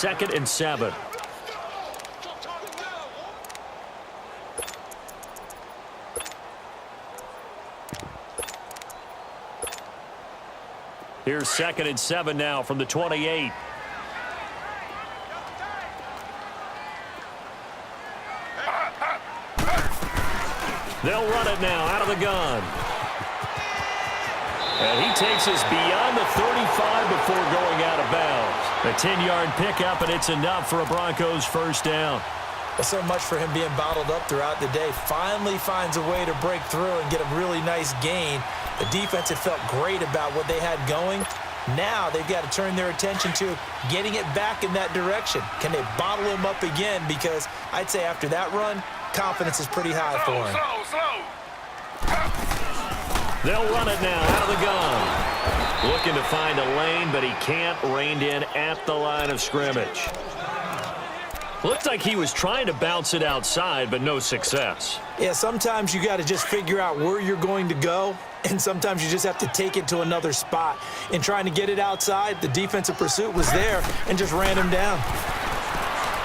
2nd and 7. Here's 2nd and 7 now from the 28. They'll run it now out of the gun. And he takes us beyond the 35 before going out of bounds. A 10-yard pickup, and it's enough for a Broncos first down. Well, so much for him being bottled up throughout the day. Finally finds a way to break through and get a really nice gain. The defense had felt great about what they had going. Now they've got to turn their attention to getting it back in that direction. Can they bottle him up again? Because I'd say after that run, confidence is pretty high for him. They'll run it now out of the gun. Looking to find a lane, but he can't. Reined in at the line of scrimmage. Looked like he was trying to bounce it outside, but no success. Yeah, sometimes you got to just figure out where you're going to go, and sometimes you just have to take it to another spot. In trying to get it outside, the defensive pursuit was there and just ran him down.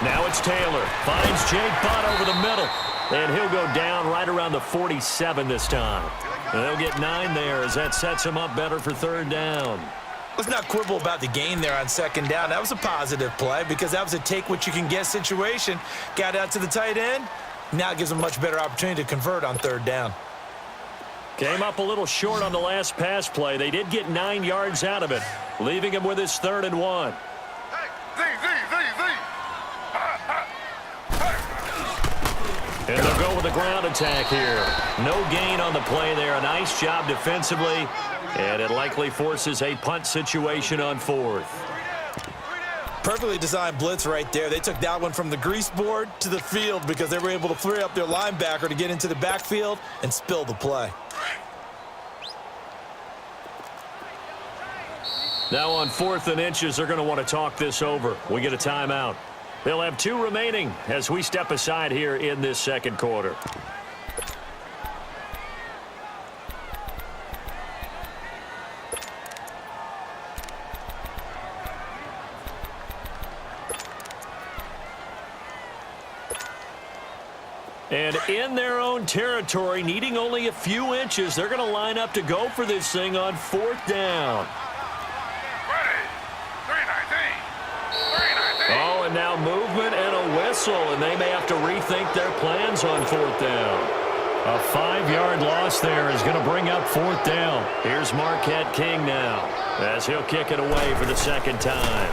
Now it's Taylor. Finds Jake Butt over the middle. And he'll go down right around the 47 this time. And they'll get 9 there as that sets him up better for 3rd down. Let's not quibble about the gain there on 2nd down. That was a positive play because that was a take-what-you-can-get situation. Got out to the tight end. Now it gives him a much better opportunity to convert on 3rd down. Came up a little short on the last pass play. They did get 9 yards out of it, leaving him with his 3rd and 1. And they'll go with a ground attack here. No gain on the play there. A nice job defensively. And it likely forces a punt situation on 4th. Perfectly designed blitz right there. They took that one from the grease board to the field because they were able to free up their linebacker to get into the backfield and spill the play. Now on 4th and inches, they're going to want to talk this over. We get a timeout. They'll have 2 remaining as we step aside here in this 2nd quarter. And in their own territory, needing only a few inches, they're going to line up to go for this thing on 4th down. Oh, and now movement and a whistle, and they may have to rethink their plans on 4th down. A 5-yard loss there is going to bring up 4th down. Here's Marquette King now as he'll kick it away for the 2nd time.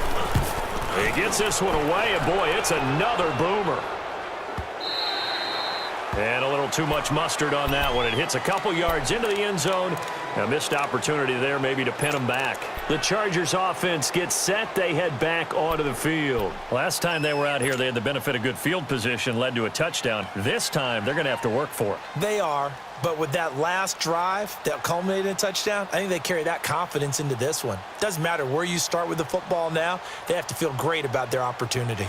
He gets this one away, and boy, it's another boomer. And a little too much mustard on that one. It hits a couple yards into the end zone. A missed opportunity there maybe to pin them back. The Chargers offense gets set. They head back onto the field. Last time they were out here, they had the benefit of good field position, led to a touchdown. This time, they're going to have to work for it. They are, but with that last drive that culminated in a touchdown, I think they carry that confidence into this one. Doesn't matter where you start with the football now. They have to feel great about their opportunity.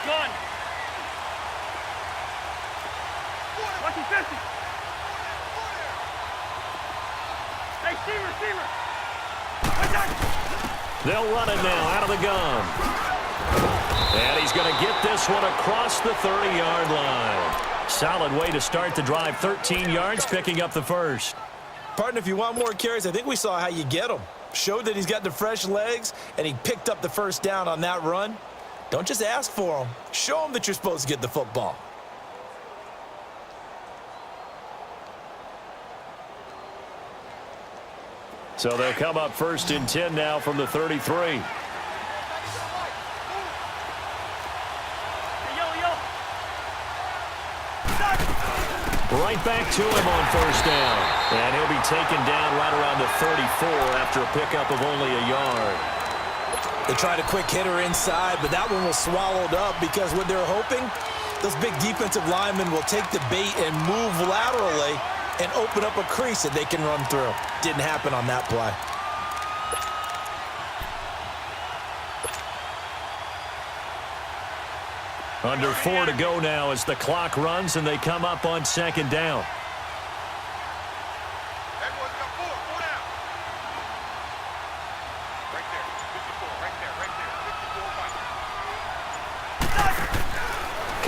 Gun. They'll run it now out of the gun. And he's going to get this one across the 30-yard line. Solid way to start the drive. 13 yards, picking up the first. Partner, if you want more carries, I think we saw how you get him. Showed that he's got the fresh legs, and he picked up the first down on that run. Don't just ask for him. Show him that you're supposed to get the football. So they'll come up 1st and 10 now from the 33. Right back to him on 1st down. And he'll be taken down right around the 34 after a pickup of only a yard. They tried a quick hitter inside, but that one was swallowed up because what they're hoping, those big defensive linemen will take the bait and move laterally and open up a crease that they can run through. Didn't happen on that play. Under 4 to go now as the clock runs and they come up on 2nd down.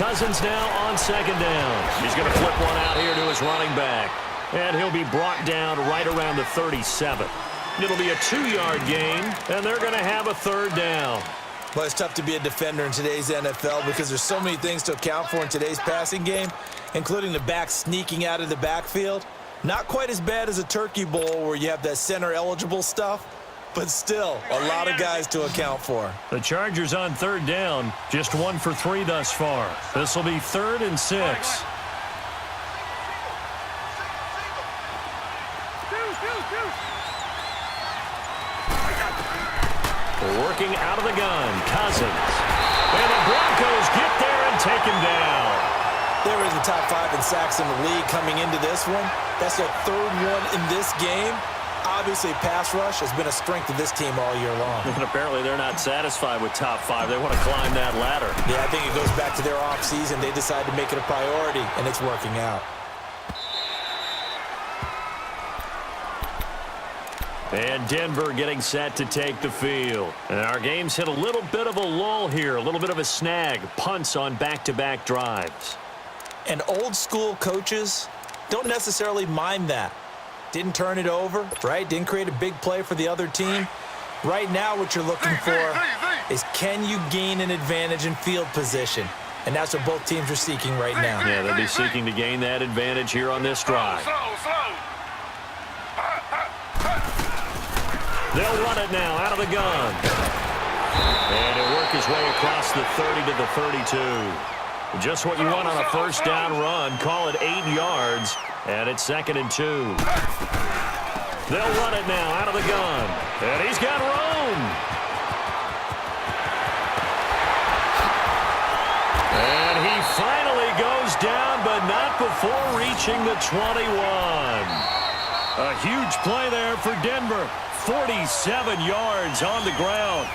Cousins now on second down. He's going to flip one out here to his running back. And he'll be brought down right around the 37. It'll be a 2-yard gain, and they're going to have a third down. Well, it's tough to be a defender in today's NFL because there's so many things to account for in today's passing game, including the back sneaking out of the backfield. Not quite as bad as a turkey bowl where you have that center-eligible stuff, but still a lot of guys to account for. The Chargers on third down, just 1 for 3 thus far. This will be 3rd and 6. Working out of the gun, Cousins. And the Broncos get there and take him down. They're in the top 5 in sacks in the league coming into this one. That's their 3rd one in this game. Obviously, pass rush has been a strength of this team all year long. And apparently they're not satisfied with top 5. They want to climb that ladder. Yeah, I think it goes back to their offseason. They decided to make it a priority, and it's working out. And Denver getting set to take the field. And our game's hit a little bit of a lull here, a little bit of a snag. Punts on back-to-back drives. And old-school coaches don't necessarily mind that. Didn't turn it over, right? Didn't create a big play for the other team. Right now what you're looking for is can you gain an advantage in field position? And that's what both teams are seeking right now. Yeah, they'll be seeking to gain that advantage here on this drive. They'll run it now out of the gun. And he'll work his way across the 30 to the 32. Just what you want on a first down run. Call it 8 yards. And it's 2nd and 2. They'll run it now out of the gun. And he's got room. And he finally goes down, but not before reaching the 21. A huge play there for Denver. 47 yards on the ground.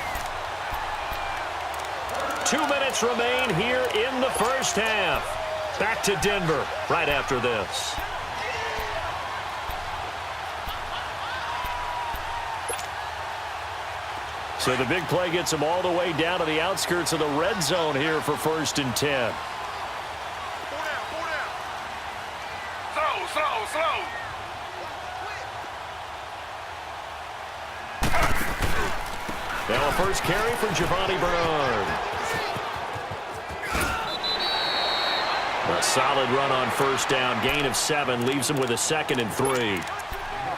2 minutes remain here in the first half. Back to Denver right after this. So the big play gets them all the way down to the outskirts of the red zone here for 1st and 10. Slow. Now a first carry for Giovanni Bernard. A solid run on first down. Gain of 7 leaves him with a 2nd and 3.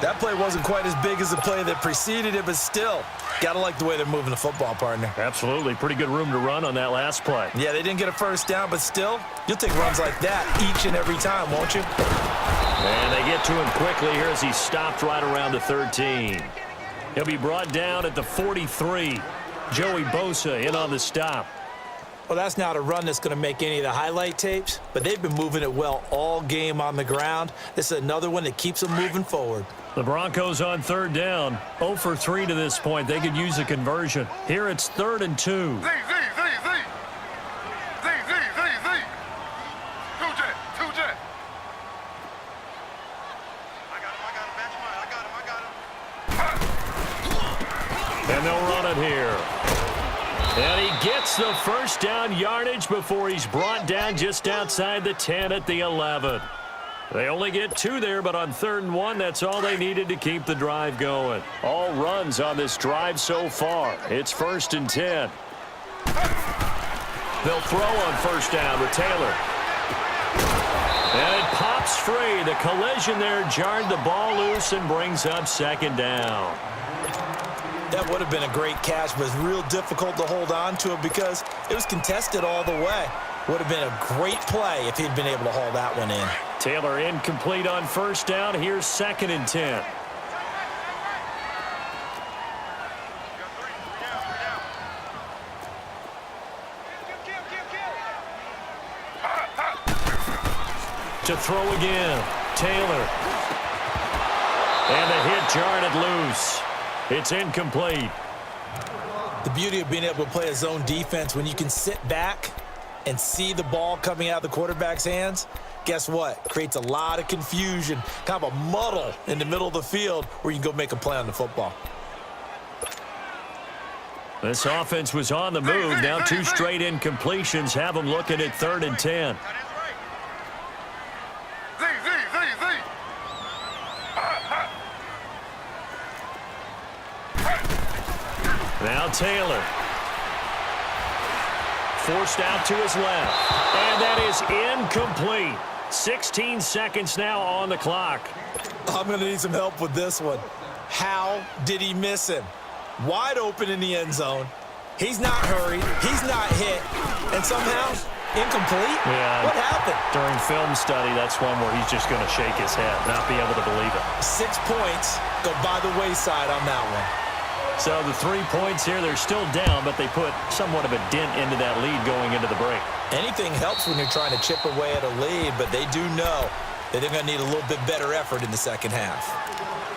That play wasn't quite as big as the play that preceded it, but still, got to like the way they're moving the football, partner. Absolutely. Pretty good room to run on that last play. Yeah, they didn't get a first down, but still, you'll take runs like that each and every time, won't you? And they get to him quickly here as he stopped right around the 13. He'll be brought down at the 43. Joey Bosa in on the stop. Well, that's not a run that's going to make any of the highlight tapes, but they've been moving it well all game on the ground. This is another one that keeps them moving forward. The Broncos on third down. 0 for 3 to this point. They could use a conversion. Here it's 3rd and 2. And they'll run it here. And he gets the first down yardage before he's brought down just outside the 10 at the 11. They only get 2 there, but on 3rd and 1, that's all they needed to keep the drive going. All runs on this drive so far. It's 1st and 10. They'll throw on first down with Taylor. And it pops free. The collision there jarred the ball loose and brings up 2nd down. That would have been a great catch, but it's real difficult to hold on to it because it was contested all the way. Would have been a great play if he'd been able to haul that one in. Taylor incomplete on first down. Here's 2nd and 10. To throw again. Taylor. And the hit jarred it loose. It's incomplete. The beauty of being able to play a zone defense when you can sit back and see the ball coming out of the quarterback's hands, guess what? Creates a lot of confusion, kind of a muddle in the middle of the field where you can go make a play on the football. This offense was on the move. Now 2 straight incompletions have them looking at 3rd and 10. Now Taylor. Forced out to his left. And that is incomplete. 16 seconds now on the clock. I'm going to need some help with this one. How did he miss him? Wide open in the end zone. He's not hurried. He's not hit. And somehow, incomplete? Yeah. What happened? During film study, that's one where he's just going to shake his head, not be able to believe it. 6 points go by the wayside on that one. So the 3 points here, they're still down, but they put somewhat of a dent into that lead going into the break. Anything helps when you're trying to chip away at a lead, but they do know that they're going to need a little bit better effort in the second half.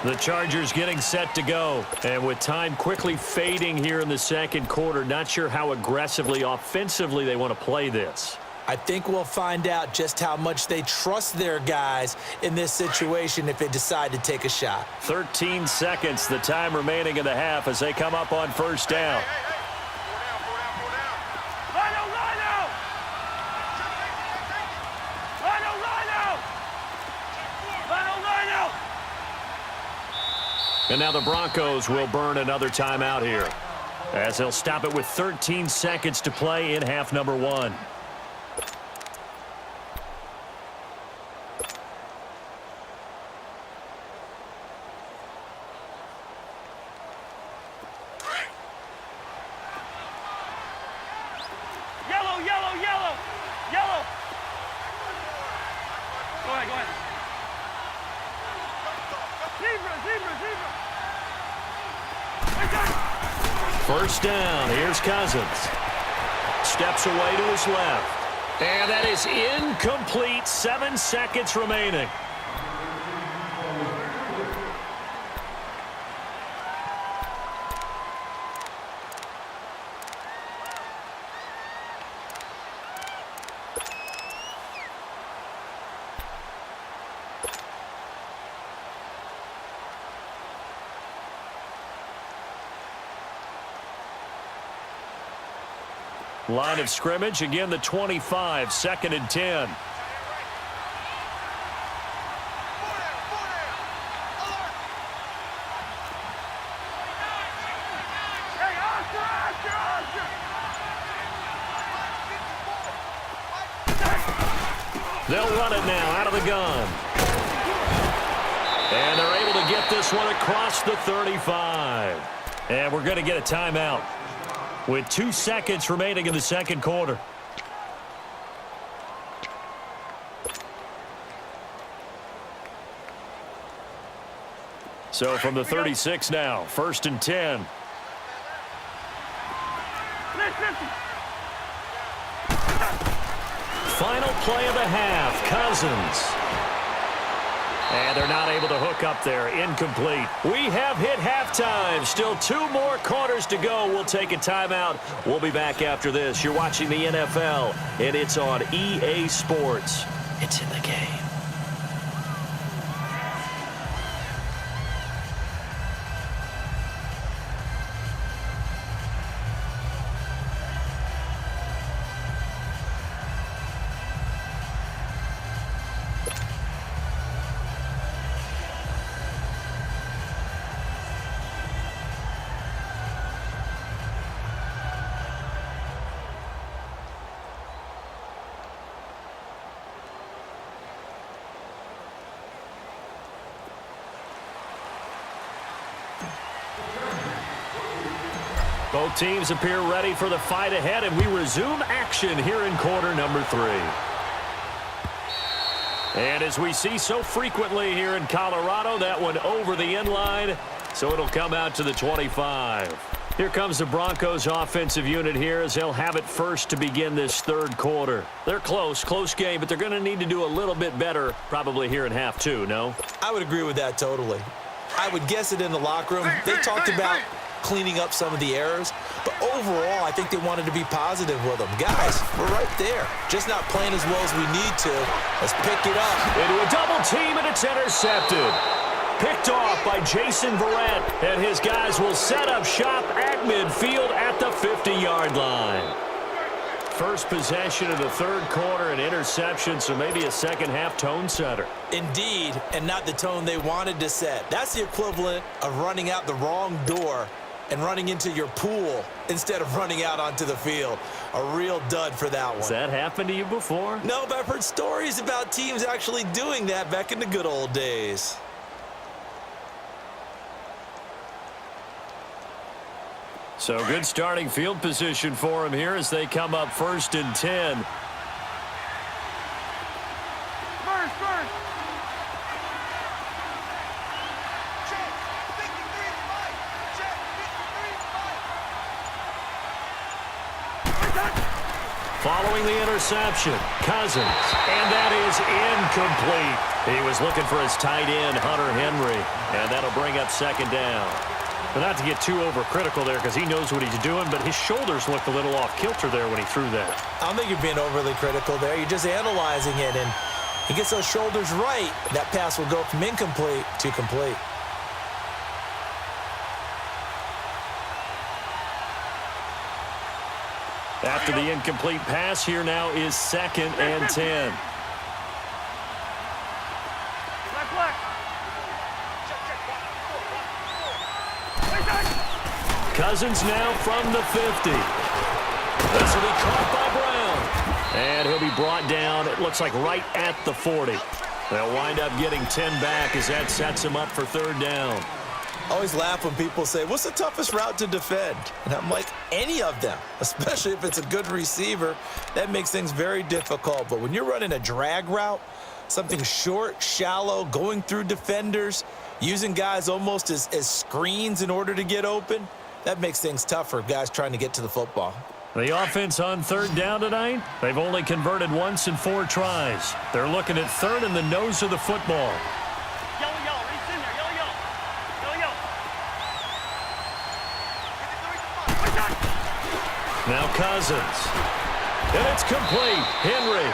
The Chargers getting set to go. And with time quickly fading here in the second quarter, not sure how aggressively, offensively they want to play this. I think we'll find out just how much they trust their guys in this situation if they decide to take a shot. 13 seconds, the time remaining in the half as they come up on first down. And now the Broncos will burn another timeout here, as they'll stop it with 13 seconds to play in half number 1. First down, here's Cousins. Steps away to his left. And that is incomplete. 7 seconds remaining. Line of scrimmage, again the 25, 2nd and 10. They'll run it now out of the gun. And they're able to get this one across the 35. And we're going to get a timeout with 2 seconds remaining in the second quarter. So from the 36 now, 1st and 10. Final play of the half, Cousins. And they're not able to hook up there. Incomplete. We have hit halftime. Still 2 more quarters to go. We'll take a timeout. We'll be back after this. You're watching the NFL, and it's on EA Sports. It's in the game. Both teams appear ready for the fight ahead, and we resume action here in quarter number 3. And as we see so frequently here in Colorado, that one over the end line, so it'll come out to the 25. Here comes the Broncos offensive unit here as they'll have it first to begin this third quarter. They're close game, but they're going to need to do a little bit better probably here in half 2, no? I would agree with that totally. I would guess it in the locker room. They talked about cleaning up some of the errors, but overall, I think they wanted to be positive with them. Guys, we're right there. Just not playing as well as we need to. Let's pick it up. Into a double team, and it's intercepted. Picked off by Jason Verrett, and his guys will set up shop at midfield at 50-yard line. First possession of the third quarter, an interception, so maybe a second-half tone setter. Indeed, and not the tone they wanted to set. That's the equivalent of running out the wrong door and running into your pool instead of running out onto the field. A real dud for that one. Has that happened to you before? No, but I've heard stories about teams actually doing that back in the good old days. So good starting field position for him here as they come up 1st and 10. First. Check. 53 Mike. Check. 53 Mike. Following the interception, Cousins, and that is incomplete. He was looking for his tight end, Hunter Henry, and that'll bring up 2nd down. But not to get too overcritical there because he knows what he's doing, but his shoulders looked a little off kilter there when he threw that. I don't think you're being overly critical there. You're just analyzing it, and he gets those shoulders right. That pass will go from incomplete to complete. After the incomplete pass, here now is 2nd and 10. Cousins now from the 50. This will be caught by Brown. And he'll be brought down, it looks like right at the 40. They'll wind up getting 10 back as that sets him up for 3rd down. I always laugh when people say, what's the toughest route to defend? And I'm like, any of them, especially if it's a good receiver. That makes things very difficult. But when you're running a drag route, something short, shallow, going through defenders, using guys almost as screens in order to get open, that makes things tough for guys trying to get to the football. The offense on 3rd down tonight, they've only converted once in 4 tries. They're looking at 3rd in the nose of the football. Yellow, reach in there, yellow. Now Cousins. And it's complete. Henry.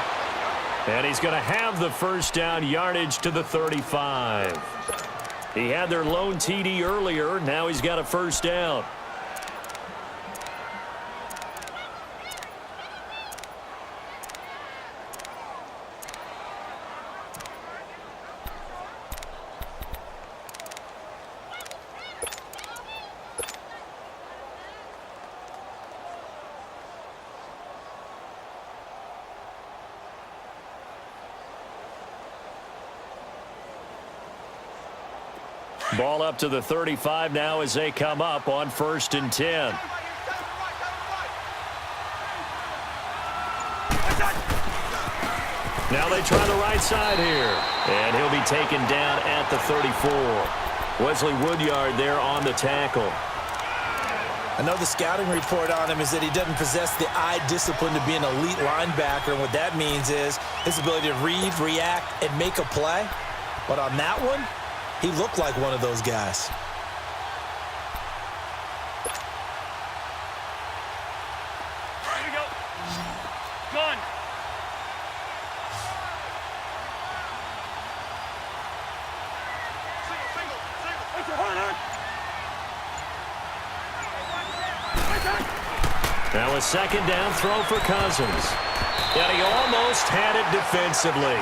And he's going to have the 1st down, yardage to the 35. He had their lone TD earlier. Now he's got a 1st down. Ball up to the 35 now as they come up on 1st and 10. Now they try the right side here. And he'll be taken down at the 34. Wesley Woodyard there on the tackle. I know the scouting report on him is that he doesn't possess the eye discipline to be an elite linebacker. And what that means is his ability to read, react, and make a play. But on that one, he looked like one of those guys. Here we go. Gun. Now a 2nd down throw for Cousins. And he almost had it defensively.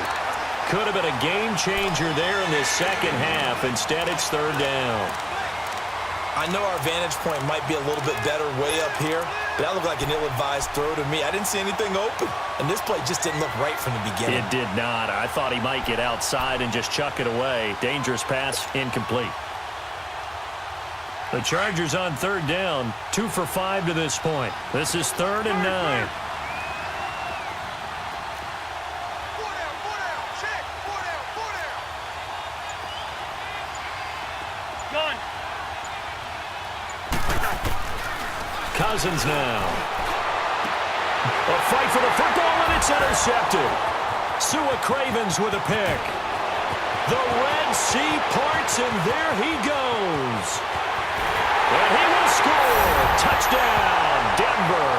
Could have been a game changer there in this 2nd half. Instead, it's 3rd down. I know our vantage point might be a little bit better way up here, but that looked like an ill-advised throw to me. I didn't see anything open, and this play just didn't look right from the beginning. It did not. I thought he might get outside and just chuck it away. Dangerous pass, incomplete. The Chargers on 3rd down, 2 for 5 to this point. This is 3rd and 9. Cousins now. A fight for the football, and it's intercepted. Sua Cravens with a pick. The Red Sea parts, and there he goes. And he will score. Touchdown, Denver.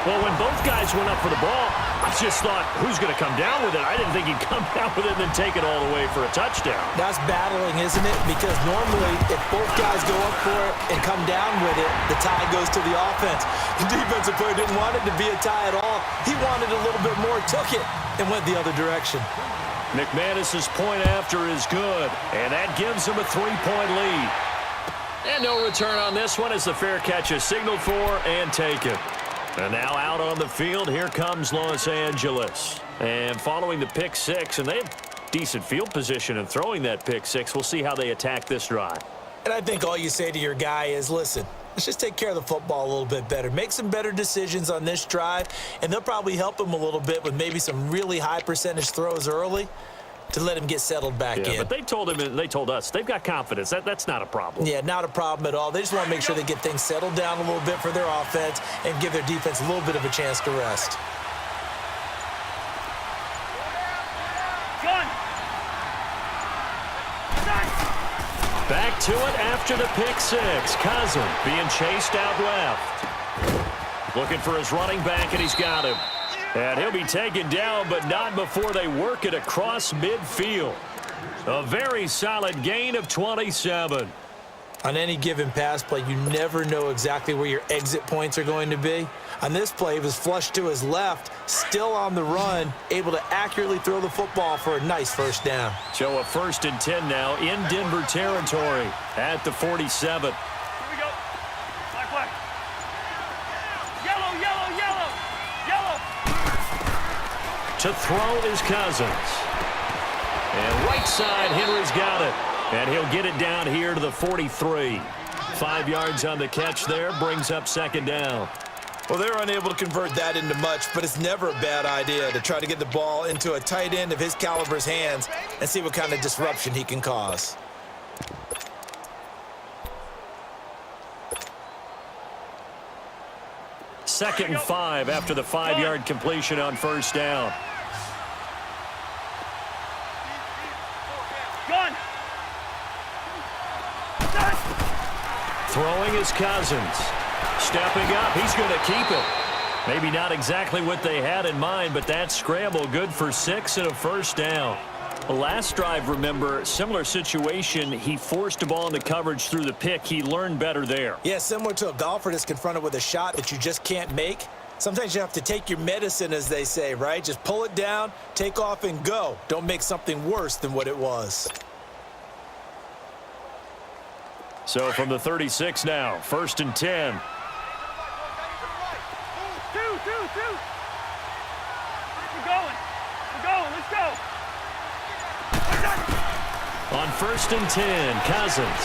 Well, when both guys went up for the ball, I just thought, who's going to come down with it? I didn't think he'd come down with it and then take it all the way for a touchdown. That's battling, isn't it? Because normally, if both guys go up for it and come down with it, the tie goes to the offense. The defensive player didn't want it to be a tie at all. He wanted a little bit more, took it, and went the other direction. McManus's point after is good, and that gives him a 3-point lead. And no return on this one as the fair catch is signaled for and taken. And now out on the field, here comes Los Angeles. And following the pick six, and they have decent field position in throwing that pick six. We'll see how they attack this drive. And I think all you say to your guy is, listen, let's just take care of the football a little bit better. Make some better decisions on this drive, and they'll probably help him a little bit with maybe some really high percentage throws early to let him get settled back in. But they told him, and they told us, they've got confidence. That's not a problem. Yeah, not a problem at all. They just want to make sure they get things settled down a little bit for their offense and give their defense a little bit of a chance to rest. Gun. Back to it after the pick six. Cousin being chased out left. Looking for his running back, and he's got him. And he'll be taken down, but not before they work it across midfield. A very solid gain of 27. On any given pass play, you never know exactly where your exit points are going to be. On this play, he was flushed to his left, still on the run, able to accurately throw the football for a nice first down. So a 1st and 10 now in Denver territory at the 47. Here we go. Black, black. Yellow, yellow, yellow. Yellow. To throw is Cousins. And right side, Henry's got it. And he'll get it down here to the 43. 5 yards on the catch there, brings up 2nd down. Well, they're unable to convert that into much, but it's never a bad idea to try to get the ball into a tight end of his caliber's hands and see what kind of disruption he can cause. Second and 5 after the 5-yard completion on 1st down. Gun. Throwing is Cousins. Stepping up, he's going to keep it. Maybe not exactly what they had in mind, but that scramble good for 6 and a 1st down. The last drive, remember, similar situation. He forced a ball into coverage through the pick. He learned better there. Yeah, similar to a golfer that's confronted with a shot that you just can't make. Sometimes you have to take your medicine, as they say, right? Just pull it down, take off, and go. Don't make something worse than what it was. So from the 36 now, 1st and 10. Two. We're going. Let's go. On 1st and 10, Cousins.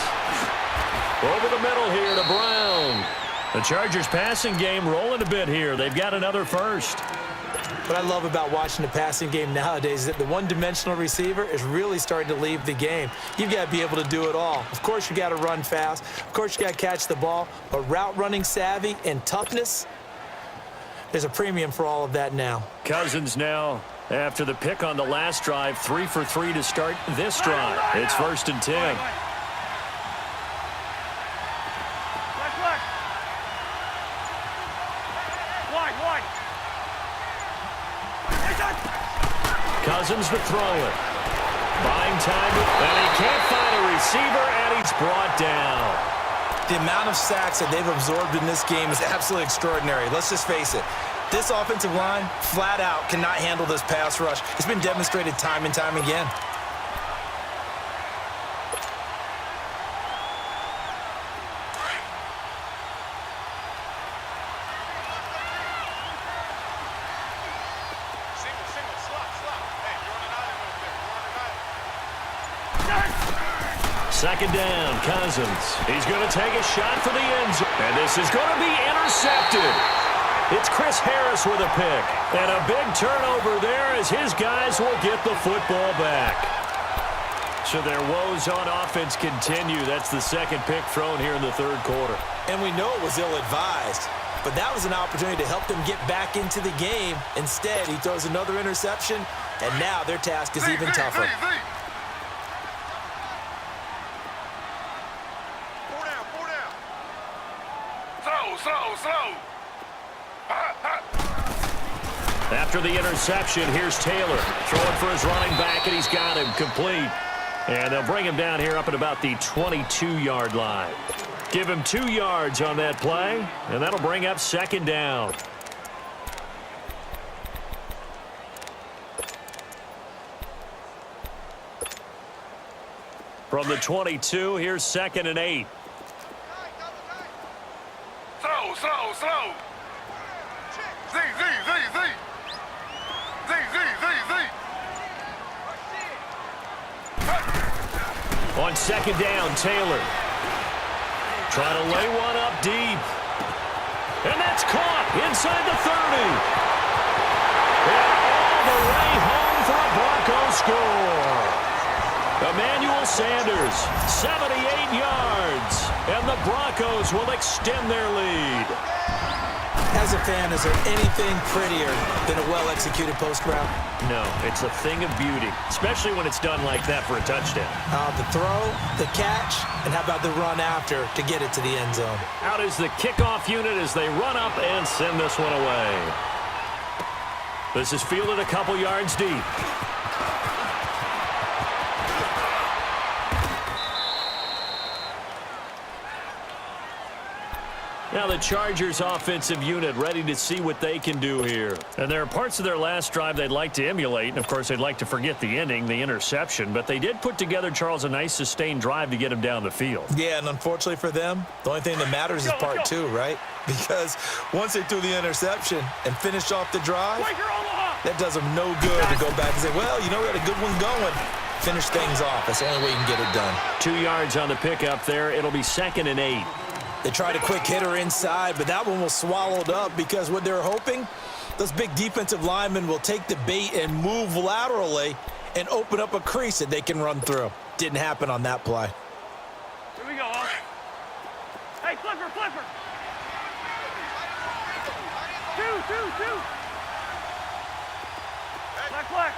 Over the middle here to Brown. The Chargers passing game rolling a bit here. They've got another first. What I love about watching the passing game nowadays is that the one-dimensional receiver is really starting to leave the game. You've got to be able to do it all. Of course, you got to run fast. Of course, you got to catch the ball. But route running savvy and toughness, there's a premium for all of that now. Cousins now, after the pick on the last drive, 3 for 3 to start this drive. It's 1st and 10. Black. Wide. Cousins to throw it. Buying time, and he can't find a receiver, and he's brought down. The amount of sacks that they've absorbed in this game is absolutely extraordinary. Let's just face it. This offensive line, flat out, cannot handle this pass rush. It's been demonstrated time and time again. Second down, Cousins. He's going to take a shot for the end zone. And this is going to be intercepted. It's Chris Harris with a pick. And a big turnover there as his guys will get the football back. So their woes on offense continue. That's the 2nd pick thrown here in the 3rd quarter. And we know it was ill-advised. But that was an opportunity to help them get back into the game. Instead, he throws another interception, and now their task is even tougher. After the interception, here's Taylor throwing for his running back, and he's got him complete. And they'll bring him down here up at about the 22-yard line. Give him 2 yards on that play, and that'll bring up second down. From the 22, here's 2nd and 8. Slow. Z. On 2nd down, Taylor. Trying to lay one up deep. And that's caught inside the 30. And all the way home for a Broncos score. Emmanuel Sanders, 78 yards. And the Broncos will extend their lead. As a fan, is there anything prettier than a well-executed post route? No, it's a thing of beauty, especially when it's done like that for a touchdown. The throw, the catch, and how about the run after to get it to the end zone? Out is the kickoff unit as they run up and send this one away. This is fielded a couple yards deep. Now the Chargers offensive unit ready to see what they can do here. And there are parts of their last drive they'd like to emulate, and of course they'd like to forget the ending, the interception, but they did put together, Charles, a nice sustained drive to get him down the field. Yeah, and unfortunately for them, the only thing that matters is part 2, right? Because once they threw the interception and finished off the drive, that does them no good to go back and say, well, you know, we had a good one going. Finish things off. That's the only way you can get it done. 2 yards on the pickup there. It'll be 2nd and 8. They tried a quick hitter inside, but that one was swallowed up because what they're hoping, those big defensive linemen will take the bait and move laterally and open up a crease that they can run through. Didn't happen on that play. Here we go, huh? Hey, flipper. Two. Black.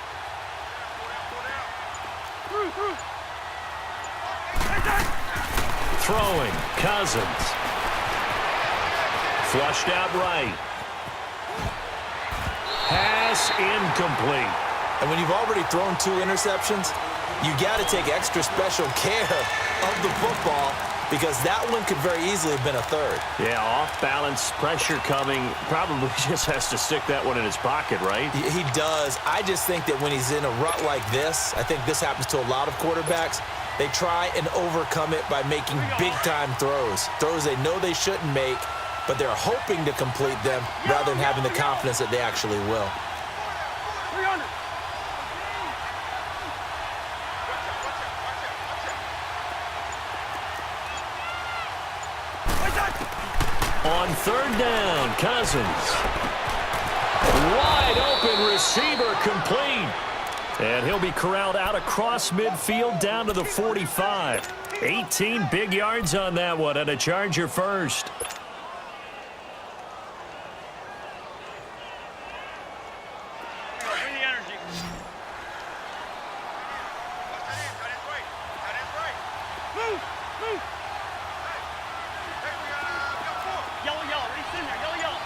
Through. Hey, Dad. Throwing, Cousins. Flushed out right. Pass incomplete. And when you've already thrown 2 interceptions, you got to take extra special care of the football because that one could very easily have been a 3rd. Yeah, off-balance, pressure coming. Probably just has to stick that one in his pocket, right? He does. I just think that when he's in a rut like this, I think this happens to a lot of quarterbacks, they try and overcome it by making big-time throws. Throws they know they shouldn't make, but they're hoping to complete them rather than having the confidence that they actually will. 300. On 3rd down, Cousins. Wide open receiver complete. And he'll be corralled out across midfield down to the 45. 18 big yards on that one, and a Charger first. Bring the energy. Move. Yellow. He's in there. Yellow.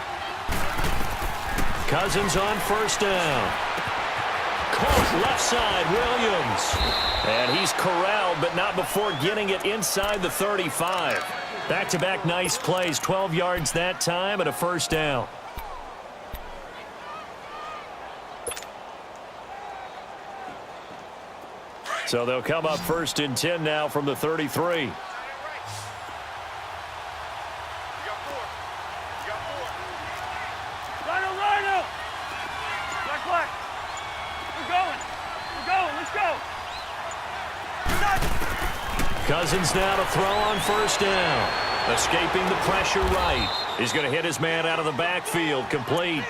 Cousins on 1st down. Caught left side, Williams. And he's corralled, but not before getting it inside the 35. Back-to-back nice plays, 12 yards that time and a 1st down. So they'll come up 1st and 10 now from the 33. Rhino. Black. We're going. Let's go. Cousins now to throw on 1st down. Escaping the pressure right. He's going to hit his man out of the backfield. Complete.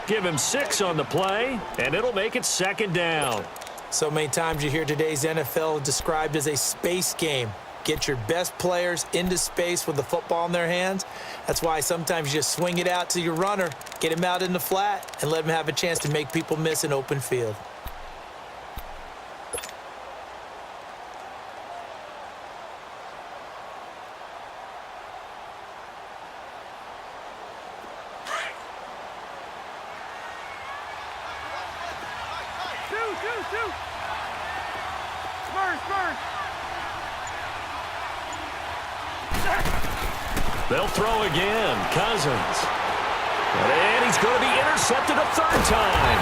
Give him 6 on the play, and it'll make it 2nd down. So many times you hear today's NFL described as a space game. Get your best players into space with the football in their hands. That's why sometimes you just swing it out to your runner, get him out in the flat, and let him have a chance to make people miss an open field. Two. Spurs. They'll throw again. Cousins. And he's going to be intercepted a third time.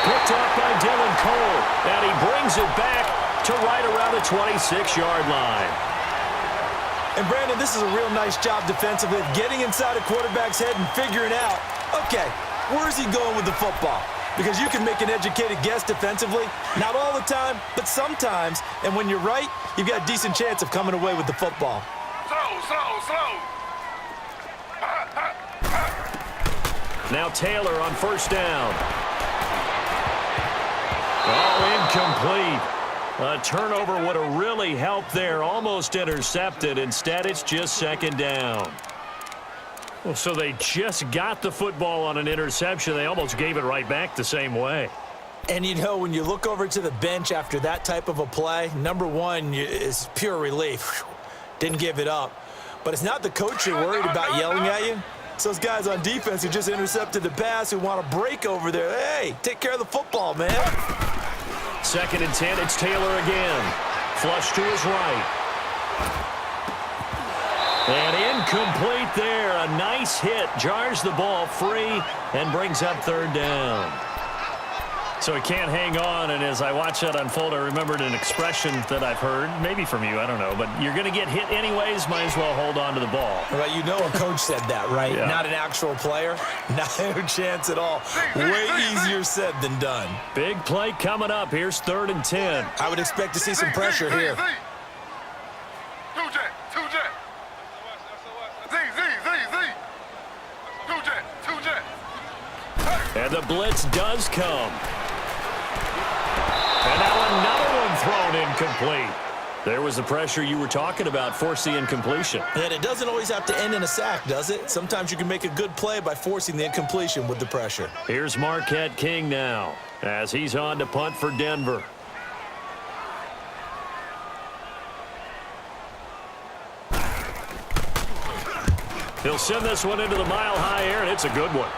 Picked off by Dylan Cole. And he brings it back to right around the 26-yard line. And, Brandon, this is a real nice job defensively of getting inside a quarterback's head and figuring out, okay, where's he going with the football? Because you can make an educated guess defensively. Not all the time, but sometimes. And when you're right, you've got a decent chance of coming away with the football. Slow. Now Taylor on first down. Oh, incomplete. A turnover would have really helped there. Almost intercepted. Instead, it's just second down. Well, so they just got the football on an interception. They almost gave it right back the same way. And, you know, when you look over to the bench after that type of a play, number one is pure relief. Didn't give it up. But it's not the coach you're worried about yelling at you. It's those guys on defense who just intercepted the pass who want to break over there. Hey, take care of the football, man. 2nd and 10, it's Taylor again. Flush to his right. And incomplete there. A nice hit. Jars the ball free and brings up third down. So he can't hang on, and as I watch that unfold, I remembered an expression that I've heard, maybe from you, I don't know, but you're going to get hit anyways, might as well hold on to the ball. Well, you know a coach said that, right? Yeah. Not an actual player. No chance at all. Way easier said than done. Big play coming up. Here's 3rd and 10. I would expect to see some pressure here. Two jet. Two jet. And the blitz does come. And now another one thrown incomplete. There was the pressure you were talking about, force the incompletion. And it doesn't always have to end in a sack, does it? Sometimes you can make a good play by forcing the incompletion with the pressure. Here's Marquette King now as he's on to punt for Denver. He'll send this one into the mile-high air, and it's a good one.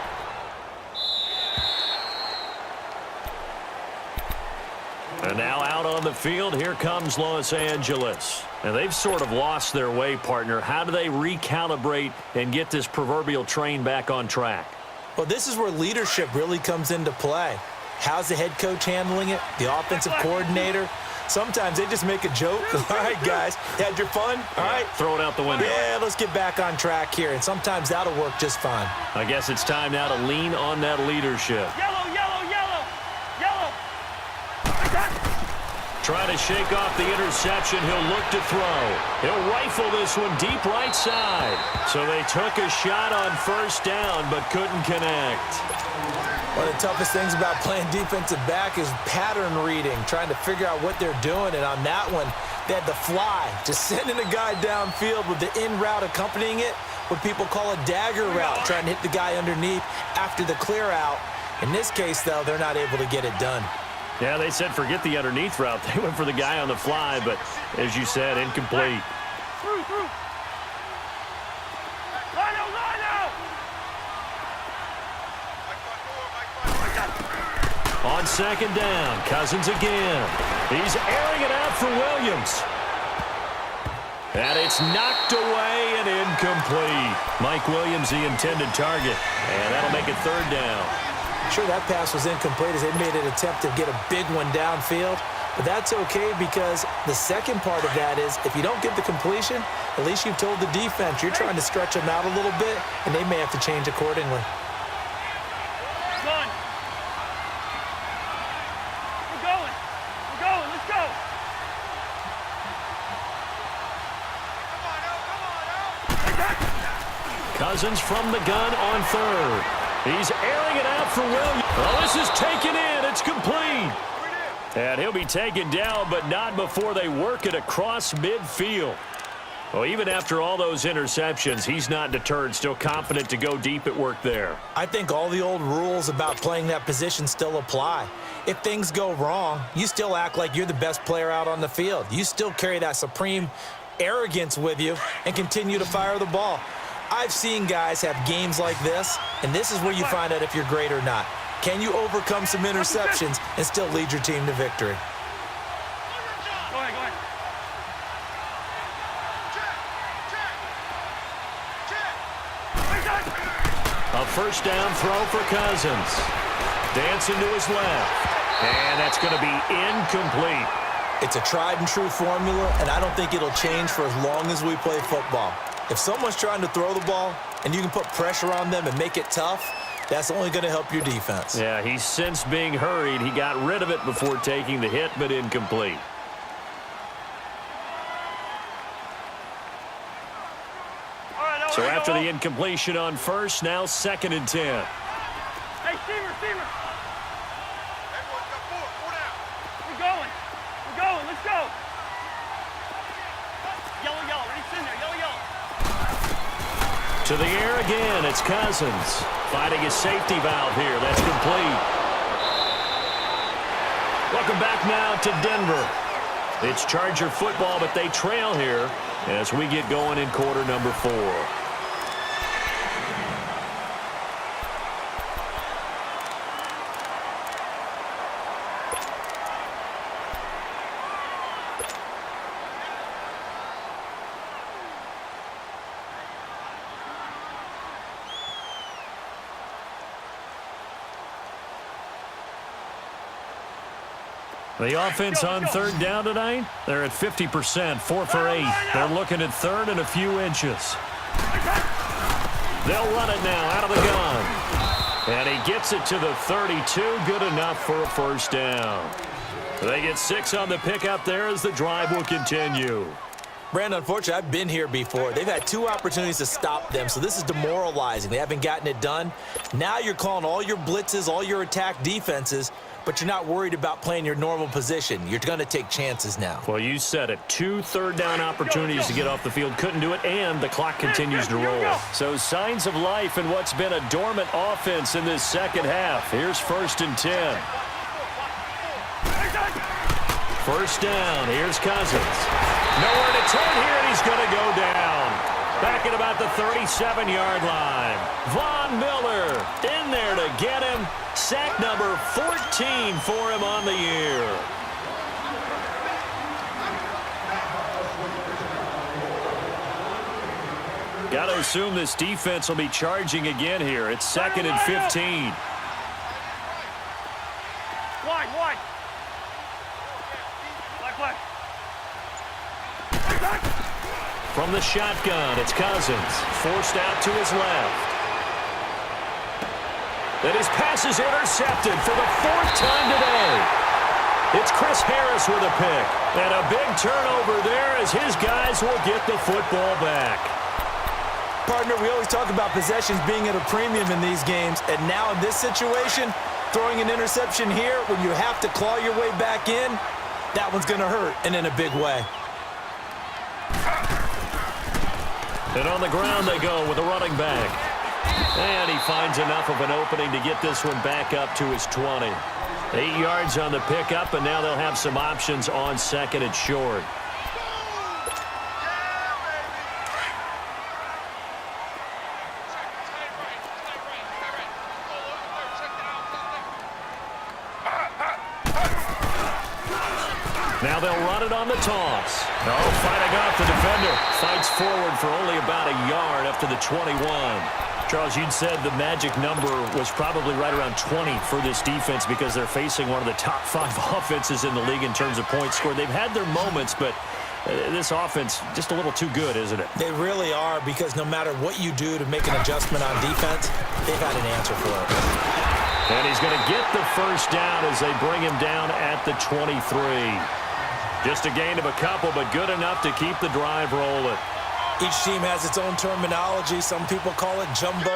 And now out on the field, here comes Los Angeles. And they've sort of lost their way, partner. How do they recalibrate and get this proverbial train back on track? Well, this is where leadership really comes into play. How's the head coach handling it? The offensive coordinator? Sometimes they just make a joke. All right, guys, had your fun? All right. Throw it out the window. Yeah, let's get back on track here. And sometimes that'll work just fine. I guess it's time now to lean on that leadership. Yellow. Trying to shake off the interception. He'll look to throw. He'll rifle this one deep right side. So they took a shot on first down but couldn't connect. One of the toughest things about playing defensive back is pattern reading, trying to figure out what they're doing. And on that one, they had the fly, just sending a guy downfield with the in route accompanying it, what people call a dagger route, trying to hit the guy underneath after the clear out. In this case, though, they're not able to get it done. Yeah, they said forget the underneath route. They went for the guy on the fly, but as you said, incomplete. Through. On second down, Cousins again. He's airing it out for Williams. And it's knocked away and incomplete. Mike Williams, the intended target. And that'll make it third down. Sure, that pass was incomplete as they made an attempt to get a big one downfield. But that's okay because the second part of that is if you don't get the completion, at least you've told the defense you're trying to stretch them out a little bit, and they may have to change accordingly. Run. We're going. Let's go. Cousins from the gun on third. He's airing it out for Williams. Well, this is taken in. It's complete. And he'll be taken down, but not before they work it across midfield. Well, even after all those interceptions, he's not deterred, still confident to go deep at work there. I think all the old rules about playing that position still apply. If things go wrong, you still act like you're the best player out on the field. You still carry that supreme arrogance with you and continue to fire the ball. I've seen guys have games like this, and this is where you find out if you're great or not. Can you overcome some interceptions and still lead your team to victory? Go ahead, go ahead. A first down throw for Cousins. Dancing to his left. And that's going to be incomplete. It's a tried and true formula, and I don't think it'll change for as long as we play football. If someone's trying to throw the ball and you can put pressure on them and make it tough, that's only going to help your defense. Yeah, he's since being hurried. He got rid of it before taking the hit, but incomplete. All right, now So here we after go. the incompletion on first, now 2nd and 10. Hey, Steamer. We're going. Let's go. Yellow. Ready, in there. Yellow. To the air again, it's Cousins. Finding his safety valve here. That's complete. Welcome back now to Denver. It's Charger football, but they trail here as we get going in quarter number 4. The offense on 3rd down tonight, they're at 50%, 4 for 8. They're looking at 3rd and a few inches. They'll run it now out of the gun. And he gets it to the 32, good enough for a first down. They get 6 on the pickup there as the drive will continue. Brandon, unfortunately, I've been here before. They've had 2 opportunities to stop them, so this is demoralizing. They haven't gotten it done. Now you're calling all your blitzes, all your attack defenses, but you're not worried about playing your normal position. You're going to take chances now. Well, you said it. 2 third-down opportunities to get off the field. Couldn't do it, and the clock continues to roll. So signs of life in what's been a dormant offense in this second half. Here's 1st and 10. First down. Here's Cousins. Nowhere to turn here, and he's going to go down. Back at about the 37-yard line. Von Miller in there to get him. Sack number 14 for him on the year. Got to assume this defense will be charging again here. It's 2nd and 15. Wide. Black. From the shotgun, it's Cousins. Forced out to his left. Then his pass is intercepted for the 4th time today. It's Chris Harris with a pick. And a big turnover there as his guys will get the football back. Partner, we always talk about possessions being at a premium in these games, and now in this situation, throwing an interception here when you have to claw your way back in, that one's going to hurt, and in a big way. And on the ground they go with a running back. And he finds enough of an opening to get this one back up to his 20. 8 yards on the pickup, and now they'll have some options on 2nd and short. Now they'll run it on the toss. Oh, fighting off the defender. Fights forward for only about a yard up to the 21. Charles, you'd said the magic number was probably right around 20 for this defense because they're facing one of the top 5 offenses in the league in terms of points scored. They've had their moments, but this offense just a little too good, isn't it? They really are, because no matter what you do to make an adjustment on defense, they've had an answer for it. And he's going to get the first down as they bring him down at the 23. Just a gain of a couple, but good enough to keep the drive rolling. Each team has its own terminology. Some people call it jumbo.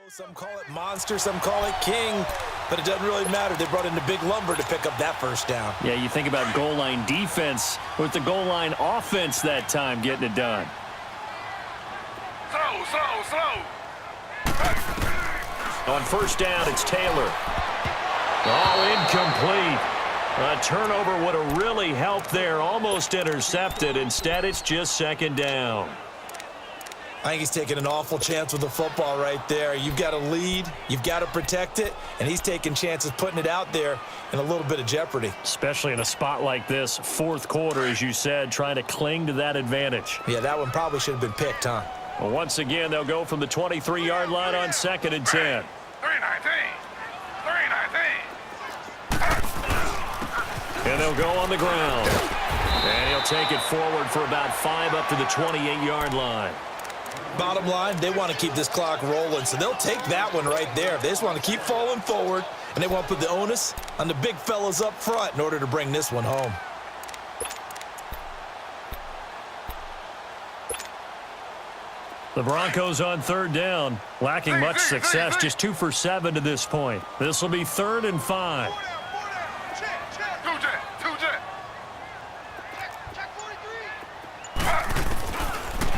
Some call it monster, some call it king, but it doesn't really matter. They brought in the big lumber to pick up that first down. Yeah, you think about goal line defense with the goal line offense that time getting it done. Slow. On first down, it's Taylor. Oh, incomplete. A turnover would have really helped there. Almost intercepted. Instead, it's just second down. I think he's taking an awful chance with the football right there. You've got to lead, you've got to protect it, and he's taking chances putting it out there in a little bit of jeopardy. Especially in a spot like this, fourth quarter, as you said, trying to cling to that advantage. Yeah, that one probably should have been picked, huh? Well, once again, they'll go from the 23-yard line on 2nd and 10. 319. And they'll go on the ground. And he'll take it forward for about 5 up to the 28-yard line. Bottom line, they want to keep this clock rolling, so they'll take that one right there. They just want to keep falling forward, and they want to put the onus on the big fellas up front in order to bring this one home. The Broncos on third down, lacking much success, just 2 for 7 to this point. This will be 3rd and 5.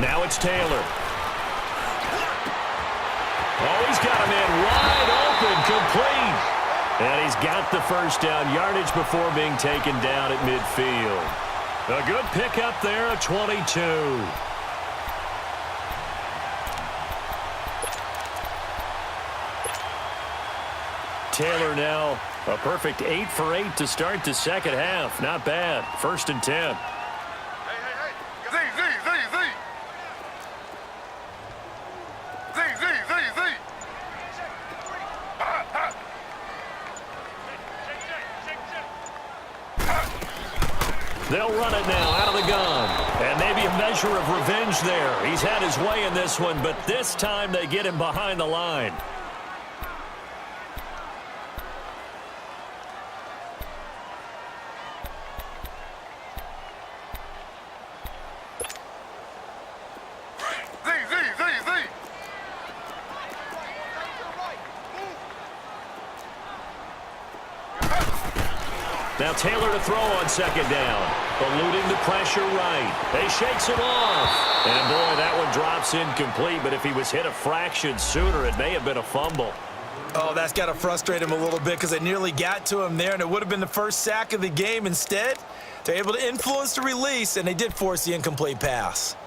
Now it's Taylor. Oh, he's got a man wide open, complete. And he's got the first down, yardage before being taken down at midfield. A good pickup there, a 22. Taylor now a perfect 8 for 8 to start the second half. Not bad. 1st and 10. They'll run it now out of the gun. And maybe a measure of revenge there. He's had his way in this one, but this time they get him behind the line. Now Taylor to throw on 2nd down. Eluding the pressure right. He shakes it off. And boy, that one drops incomplete, but if he was hit a fraction sooner, it may have been a fumble. Oh, that's got to frustrate him a little bit because they nearly got to him there, and it would have been the first sack of the game. Instead, they're able to influence the release, and they did force the incomplete pass.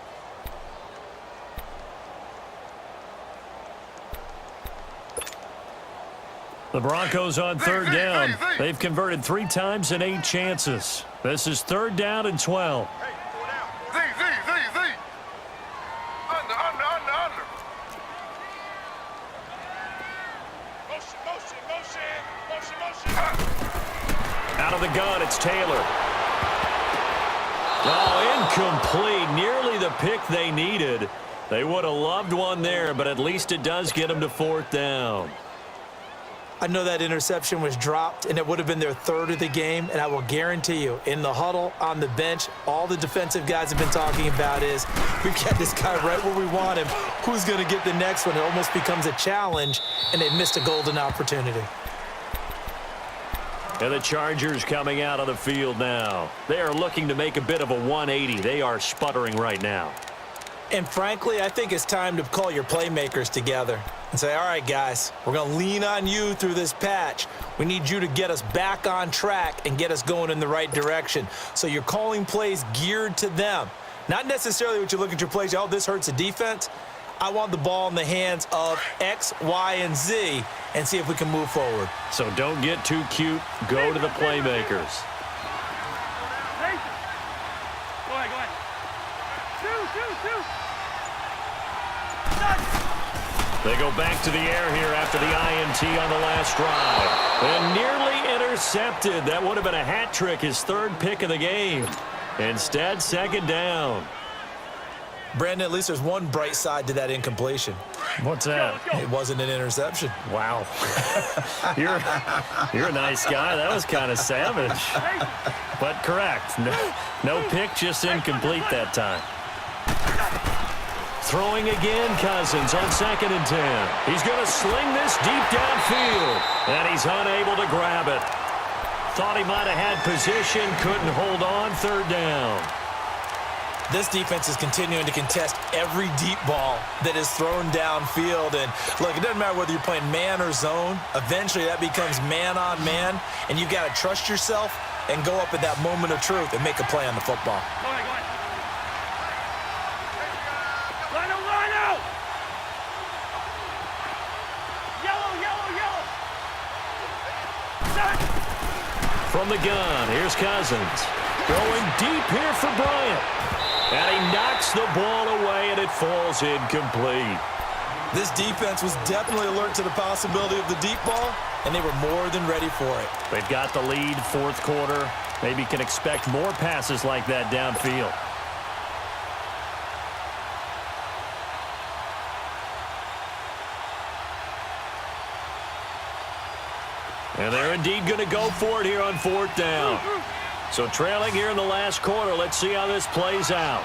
The Broncos on third down. They've converted 3 times in 8 chances. This is 3rd down and 12. Under. Out of the gun, it's Taylor. Oh, incomplete. Nearly the pick they needed. They would have loved one there, but at least it does get them to 4th down. I know that interception was dropped, and it would have been their 3rd of the game, and I will guarantee you, in the huddle, on the bench, all the defensive guys have been talking about is, we've got this guy right where we want him. Who's going to get the next one? It almost becomes a challenge, and they've missed a golden opportunity. And the Chargers coming out on the field now. They are looking to make a bit of a 180. They are sputtering right now. And frankly, I think it's time to call your playmakers together and say, all right, guys, we're going to lean on you through this patch. We need you to get us back on track and get us going in the right direction. So you're calling plays geared to them. Not necessarily what you look at your plays, oh, this hurts the defense. I want the ball in the hands of X, Y, and Z and see if we can move forward. So don't get too cute. Go to the playmakers. Go ahead. Two. They go back to the air here after the INT on the last drive. And nearly intercepted. That would have been a hat trick, his 3rd pick of the game. Instead, 2nd down. Brandon, at least there's one bright side to that incompletion. What's that? It wasn't an interception. Wow. You're a nice guy. That was kind of savage. But correct. No pick, just incomplete that time. Throwing again, Cousins on 2nd and 10. He's going to sling this deep downfield, and he's unable to grab it. Thought he might have had position, couldn't hold on, 3rd down. This defense is continuing to contest every deep ball that is thrown downfield. And look, it doesn't matter whether you're playing man or zone. Eventually, that becomes man on man, and you've got to trust yourself and go up at that moment of truth and make a play on the football. Go ahead, go ahead. Rhino, Rhino! Yellow, yellow, yellow! Set! From the gun, here's Cousins. Going deep here for Bryant. And he knocks the ball away, and it falls incomplete. This defense was definitely alert to the possibility of the deep ball, and they were more than ready for it. They've got the lead, 4th quarter. Maybe can expect more passes like that downfield. And they're indeed going to go for it here on 4th down. So trailing here in the last quarter. Let's see how this plays out.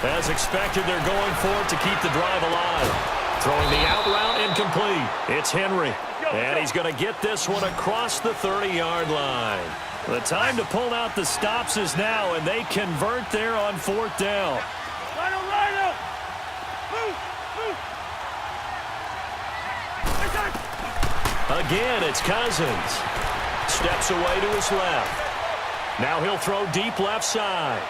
As expected, they're going for it to keep the drive alive. Throwing the out route incomplete. It's Henry. And he's going to get this one across the 30-yard line. The time to pull out the stops is now, and they convert there on 4th down. Rhino, Rhino! Move, move! Again, it's Cousins. Steps away to his left. Now he'll throw deep left side.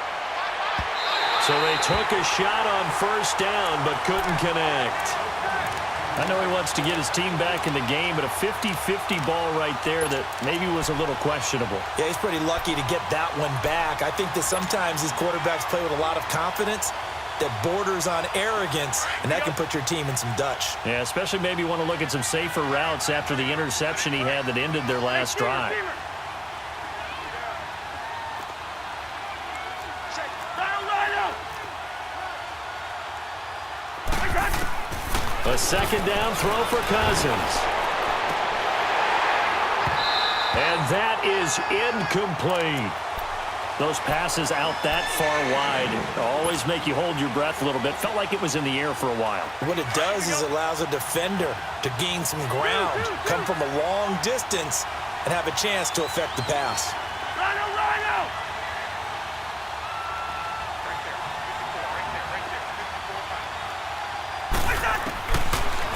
So they took a shot on 1st down, but couldn't connect. I know he wants to get his team back in the game, but a 50-50 ball right there that maybe was a little questionable. Yeah, he's pretty lucky to get that one back. I think that sometimes these quarterbacks play with a lot of confidence that borders on arrogance, and that can put your team in some Dutch. Yeah, especially maybe want to look at some safer routes after the interception he had that ended their last drive. A 2nd down throw for Cousins. And that is incomplete. Those passes out that far wide always make you hold your breath a little bit. Felt like it was in the air for a while. What it does is it allows a defender to gain some ground, come from a long distance, and have a chance to affect the pass. Rhino, Rhino!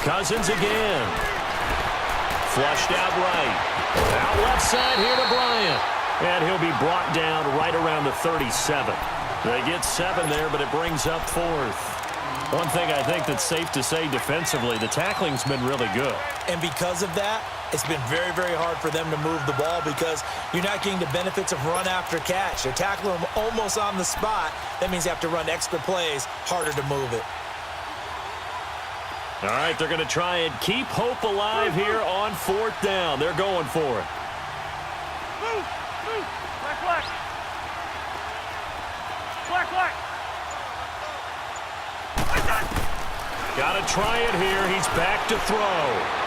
Cousins again. Flushed out right. Out left side here to Bryant. And he'll be brought down right around the 37. They get 7 there, but it brings up 4th. One thing I think that's safe to say defensively, the tackling's been really good. And because of that, it's been very, very hard for them to move the ball because you're not getting the benefits of run after catch. They're tackling them almost on the spot. That means you have to run extra plays, harder to move it. All right, they're going to try and keep hope alive here on 4th down. They're going for it. Move, move! Black, black! Black, black! Got to try it here. He's back to throw.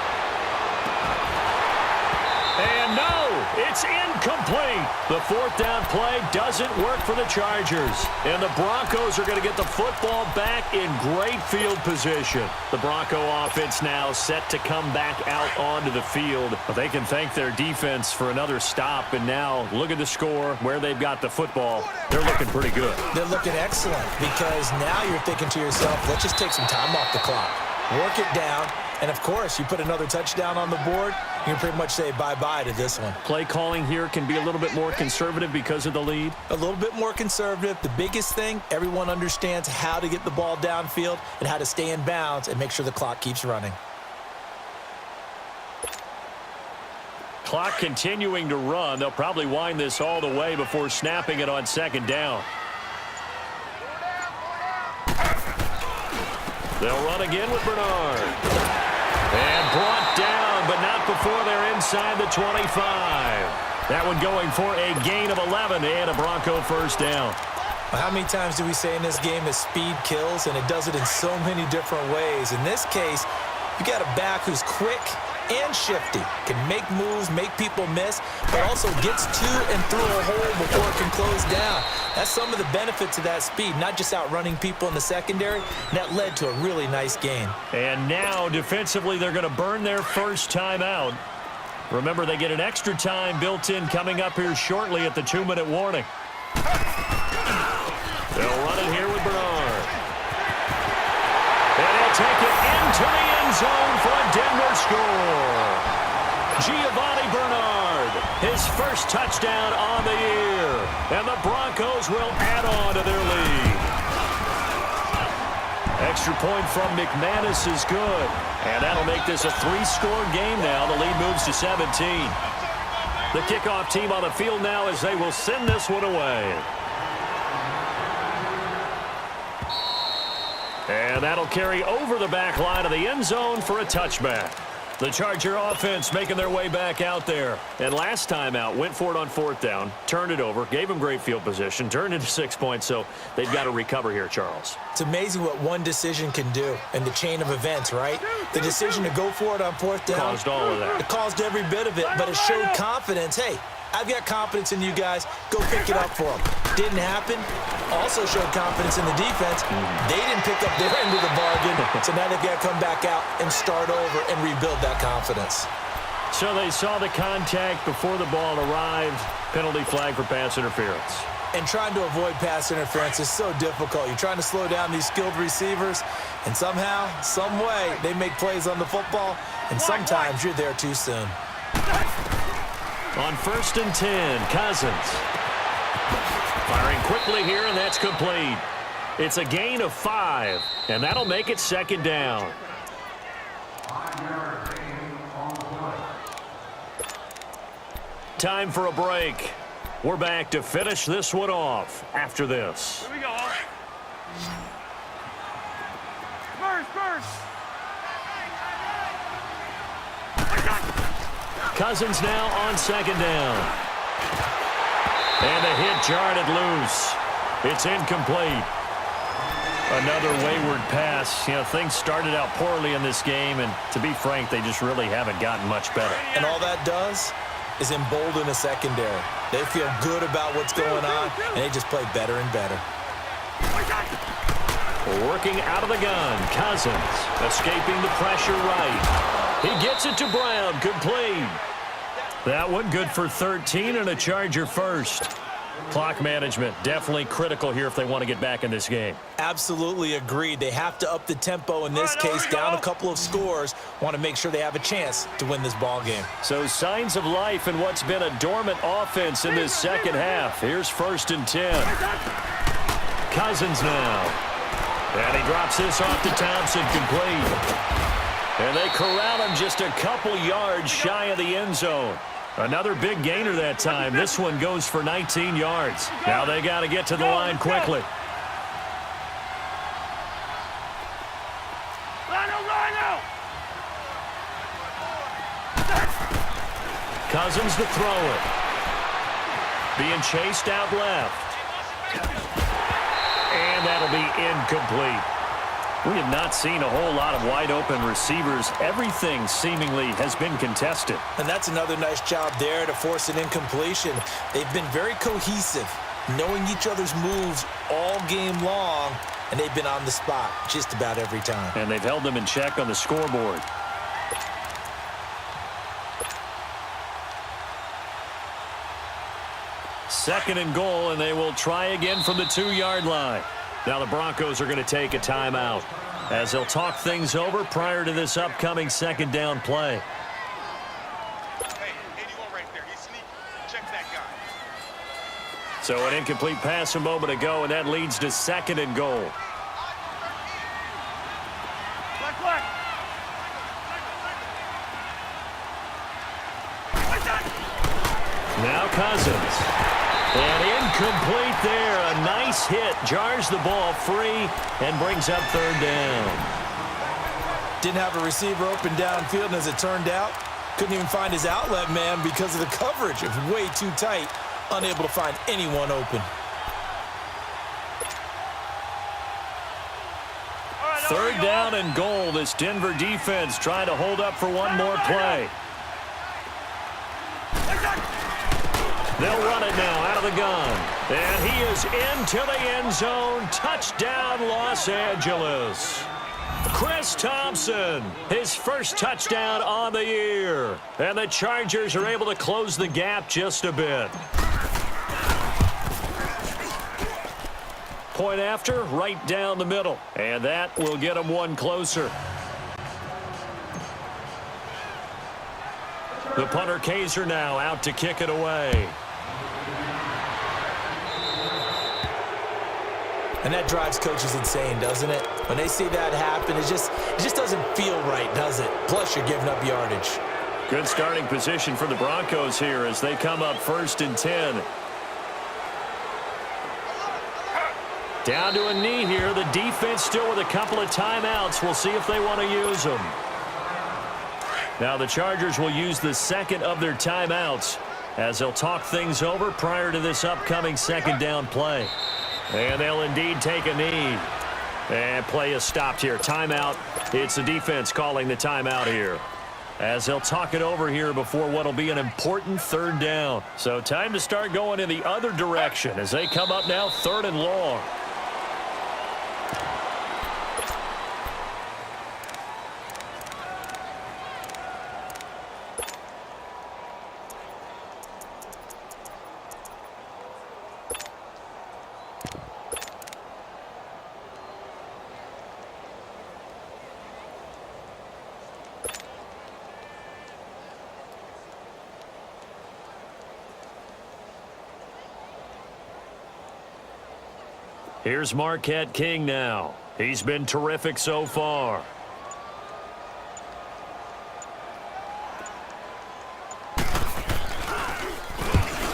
And no, it's incomplete. The 4th down play doesn't work for the Chargers. And the Broncos are going to get the football back in great field position. The Bronco offense now set to come back out onto the field. But they can thank their defense for another stop. And now look at the score, where they've got the football. They're looking pretty good. They're looking excellent because now you're thinking to yourself, let's just take some time off the clock. Work it down. And, of course, you put another touchdown on the board, you can pretty much say bye-bye to this one. Play calling here can be a little bit more conservative because of the lead. A little bit more conservative. The biggest thing, everyone understands how to get the ball downfield and how to stay in bounds and make sure the clock keeps running. Clock continuing to run. They'll probably wind this all the way before snapping it on 2nd down. They'll run again with Bernard. And brought down, but not before they're inside the 25. That one going for a gain of 11 and a Bronco 1st down. How many times do we say in this game that speed kills, and it does it in so many different ways? In this case, you got a back who's quick, and shifty. Can make moves, make people miss, but also gets to and through a hole before it can close down. That's some of the benefits of that speed, not just outrunning people in the secondary. And that led to a really nice gain. And now, defensively, they're going to burn their first timeout. Remember, they get an extra time built in coming up here shortly at the 2-minute warning. They'll run it here with Bernard. And he'll take it into the end zone for a Denver score. Giovanni Bernard, his first touchdown on the year. And the Broncos will add on to their lead. Extra point from McManus is good. And that'll make this a 3-score game now. The lead moves to 17. The kickoff team on the field now as they will send this one away. And that'll carry over the back line of the end zone for a touchback. The Charger offense making their way back out there. And last time out, went for it on 4th down, turned it over, gave them great field position, turned into 6 points, so they've got to recover here, Charles. It's amazing what one decision can do in the chain of events, right? The decision to go for it on 4th down. Caused all of that. It caused every bit of it, but it showed confidence. Hey, I've got confidence in you guys. Go pick it up for them. Didn't happen. Also showed confidence in the defense. They didn't pick up their end of the bargain, so now they've got to come back out and start over and rebuild that confidence. So they saw the contact before the ball arrived. Penalty flag for pass interference. And trying to avoid pass interference is so difficult. You're trying to slow down these skilled receivers, and somehow, some way, they make plays on the football, and sometimes you're there too soon. On 1st and 10, Cousins. Firing quickly here, and that's complete. It's a gain of 5, and that'll make it 2nd down. Time for a break. We're back to finish this one off after this. Here we go. Burst. Cousins now on 2nd down. And the hit jarred it loose. It's incomplete. Another wayward pass. You know, things started out poorly in this game, and to be frank, they just really haven't gotten much better. And all that does is embolden a secondary. They feel good about what's going on, and they just play better and better. Working out of the gun, Cousins escaping the pressure right. He gets it to Brown, complete. That one good for 13 and a Charger first. Clock management definitely critical here if they want to get back in this game. Absolutely agreed. They have to up the tempo in this case, down a couple of scores. Want to make sure they have a chance to win this ball game. So signs of life in what's been a dormant offense in this second half. Here's 1st and 10. Cousins now. And he drops this off to Thompson, complete. And they corral him just a couple yards shy of the end zone. Another big gainer that time. This one goes for 19 yards. Now they got to get to the line quickly. Rhino! Cousins to throw it. Being chased out left. And that'll be incomplete. We have not seen a whole lot of wide-open receivers. Everything seemingly has been contested. And that's another nice job there to force an incompletion. They've been very cohesive, knowing each other's moves all game long, and they've been on the spot just about every time. And they've held them in check on the scoreboard. Second and goal, and they will try again from the 2-yard line. Now the Broncos are going to take a timeout as they'll talk things over prior to this upcoming 2nd down play. Hey, 81 right there. He's sneaky. Check that guy. So an incomplete pass a moment ago, and that leads to 2nd and goal. Black. Now Cousins. And incomplete there. A nice hit. Jars the ball free and brings up 3rd down. Didn't have a receiver open downfield, and as it turned out, couldn't even find his outlet man because of the coverage. It was way too tight. Unable to find anyone open. Third down and goal. This Denver defense trying to hold up for one more play. They'll run it now out of the gun. And he is into the end zone. Touchdown, Los Angeles. Chris Thompson, his first touchdown on the year. And the Chargers are able to close the gap just a bit. Point after, right down the middle. And that will get them one closer. The punter Kaiser now out to kick it away. And that drives coaches insane, doesn't it? When they see that happen, it just doesn't feel right, does it? Plus, you're giving up yardage. Good starting position for the Broncos here as they come up 1st and 10. Down to a knee here. The defense still with a couple of timeouts. We'll see if they want to use them. Now the Chargers will use the second of their timeouts as they'll talk things over prior to this upcoming second down play. And they'll indeed take a knee. And play is stopped here. Timeout. It's the defense calling the timeout here. As they'll talk it over here before what will be an important third down. So time to start going in the other direction as they come up now 3rd and long. Here's Marquette King now. He's been terrific so far.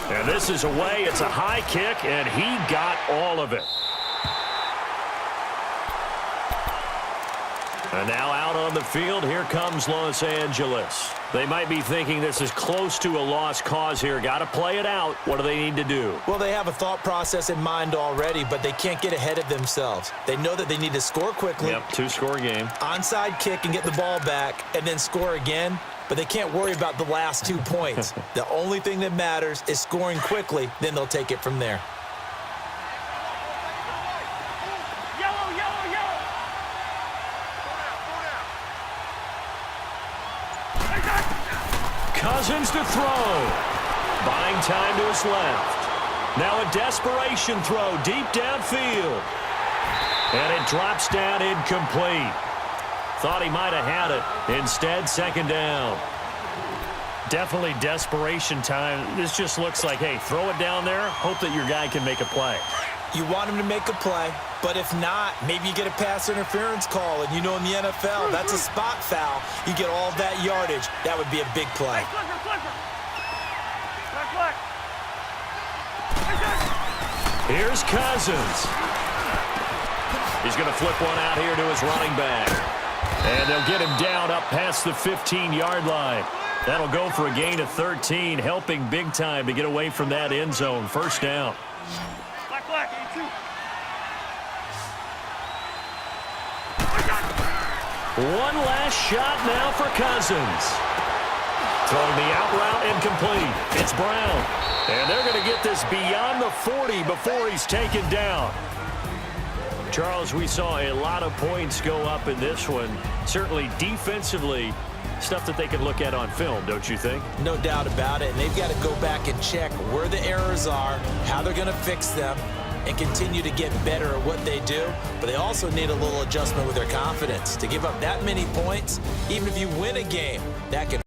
And this is away. It's a high kick, and he got all of it. And now out on the field, here comes Los Angeles. They might be thinking this is close to a lost cause here. Got to play it out. What do they need to do? Well, they have a thought process in mind already, but they can't get ahead of themselves. They know that they need to score quickly. Yep, 2-score game. Onside kick and get the ball back and then score again, but they can't worry about the last 2 points. The only thing that matters is scoring quickly, then they'll take it from there. Cousins to throw. Buying time to his left. Now a desperation throw deep downfield. And it drops down incomplete. Thought he might have had it. Instead, second down. Definitely desperation time. This just looks like, hey, throw it down there. Hope that your guy can make a play. You want him to make a play, but if not, maybe you get a pass interference call, and you know in the NFL, that's a spot foul. You get all that yardage. That would be a big play. Here's Cousins. He's going to flip one out here to his running back. And they'll get him down up past the 15-yard line. That'll go for a gain of 13, helping big time to get away from that end zone. First down. One last shot now for Cousins. Throwing the out route incomplete. It's Brown. And they're going to get this beyond the 40 before he's taken down. Charles, we saw a lot of points go up in this one. Certainly defensively, stuff that they can look at on film, don't you think? No doubt about it. And they've got to go back and check where the errors are, how they're going to fix them, and continue to get better at what they do. But they also need a little adjustment with their confidence. To give up that many points, even if you win a game, that can